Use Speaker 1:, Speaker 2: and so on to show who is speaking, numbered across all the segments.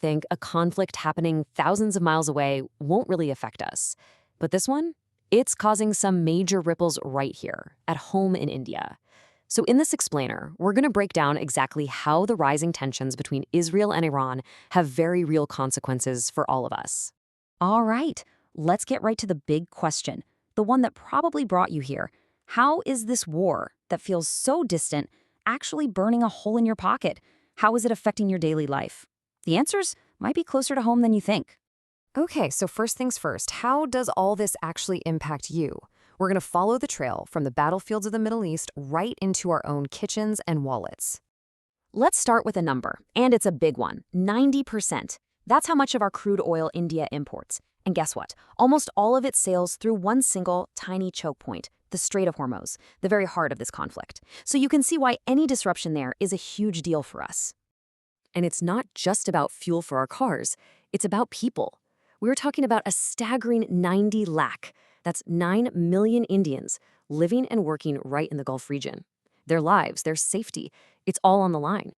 Speaker 1: think a conflict happening thousands of miles away won't really affect us. But this one, it's causing some major ripples right here, at home in India. So in this explainer, we're going to break down exactly how the rising tensions between Israel and Iran have very real consequences for all of us.
Speaker 2: All right, let's get right to the big question, the one that probably brought you here. How is this war that feels so distant actually burning a hole in your pocket? How is it affecting your daily life? The answers might be closer to home than you think.
Speaker 1: Okay, so first things first, how does all this actually impact you? We're going to follow the trail from the battlefields of the Middle East right into our own kitchens and wallets. Let's start with a number, and it's a big one, 90%. That's how much of our crude oil India imports. And guess what? Almost all of it sails through one single, tiny choke point, the Strait of Hormuz, the very heart of this conflict. So you can see why any disruption there is a huge deal for us. And it's not just about fuel for our cars, it's about people. We're talking about a staggering 90 lakh. That's 9 million Indians living and working right in the Gulf region. Their lives, their safety, it's all on the line.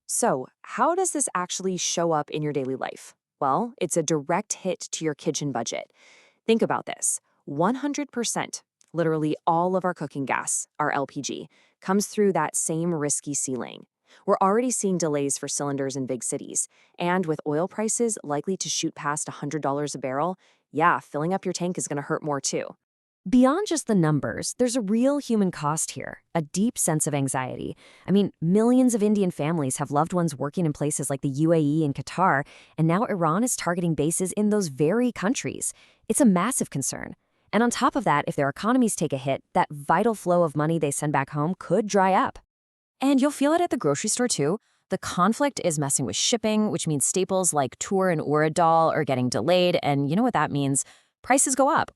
Speaker 1: So, how does this actually show up in your daily life? Well, it's a direct hit to your kitchen budget. Think about this. 100%, literally all of our cooking gas, our LPG, comes through that same risky sea lane. We're already seeing delays for cylinders in big cities, and with oil prices likely to shoot past $100 a barrel, yeah, filling up your tank is going to hurt more too. Beyond just the numbers, there's a real human cost here, a deep sense of anxiety. I mean, millions of Indian families have loved ones working in places like the UAE and Qatar, and now Iran is targeting bases in those very countries. It's a massive concern. And on top of that, if their economies take a hit, that vital flow of money they send back home could dry up. And you'll feel it at the grocery store too. The conflict is messing with shipping, which means staples like tur and urad dal are getting delayed, and you know what that means? Prices go up.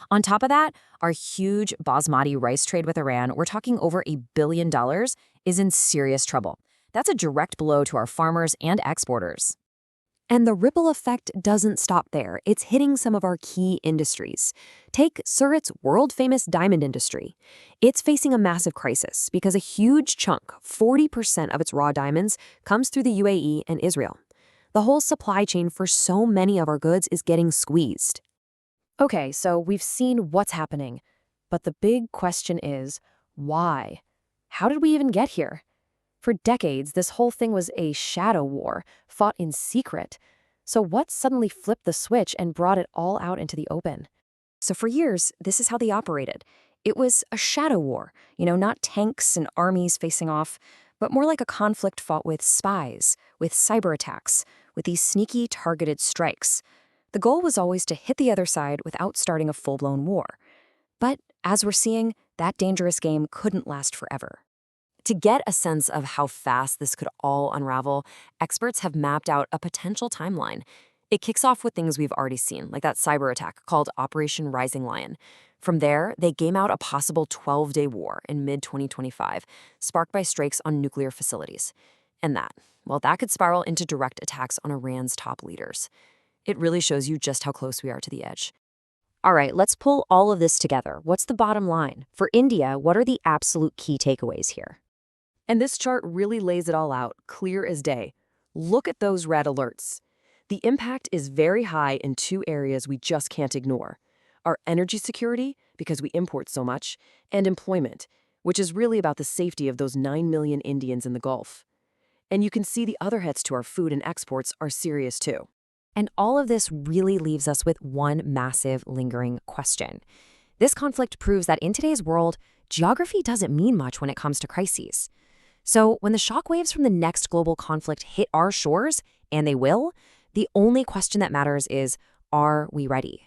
Speaker 1: On top of that, our huge basmati rice trade with Iran, we're talking over $1 billion, is in serious trouble. That's a direct blow to our farmers and exporters. And the ripple effect doesn't stop there. It's hitting some of our key industries. Take Surat's world-famous diamond industry. It's facing a massive crisis because a huge chunk, 40% of its raw diamonds, comes through the UAE and Israel. The whole supply chain for so many of our goods is getting squeezed. Okay, so we've seen what's happening, but the big question is, why? How did we even get here? For decades, this whole thing was a shadow war, fought in secret. So what suddenly flipped the switch and brought it all out into the open? So for years, this is how they operated. It was a shadow war, not tanks and armies facing off, but more like a conflict fought with spies, with cyber attacks, with these sneaky targeted strikes. The goal was always to hit the other side without starting a full-blown war. But as we're seeing, that dangerous game couldn't last forever. To get a sense of how fast this could all unravel, experts have mapped out a potential timeline. It kicks off with things we've already seen, like that cyber attack called Operation Rising Lion. From there, they game out a possible 12-day war in mid-2025, sparked by strikes on nuclear facilities. And that could spiral into direct attacks on Iran's top leaders. It really shows you just how close we are to the edge. All right, let's pull all of this together. What's the bottom line? For India, what are the absolute key takeaways here? And this chart really lays it all out, clear as day. Look at those red alerts. The impact is very high in two areas we just can't ignore. Our energy security, because we import so much, and employment, which is really about the safety of those 9 million Indians in the Gulf. And you can see the other hits to our food and exports are serious too. And all of this really leaves us with one massive lingering question. This conflict proves that in today's world, geography doesn't mean much when it comes to crises. So when the shockwaves from the next global conflict hit our shores, and they will, the only question that matters is, are we ready?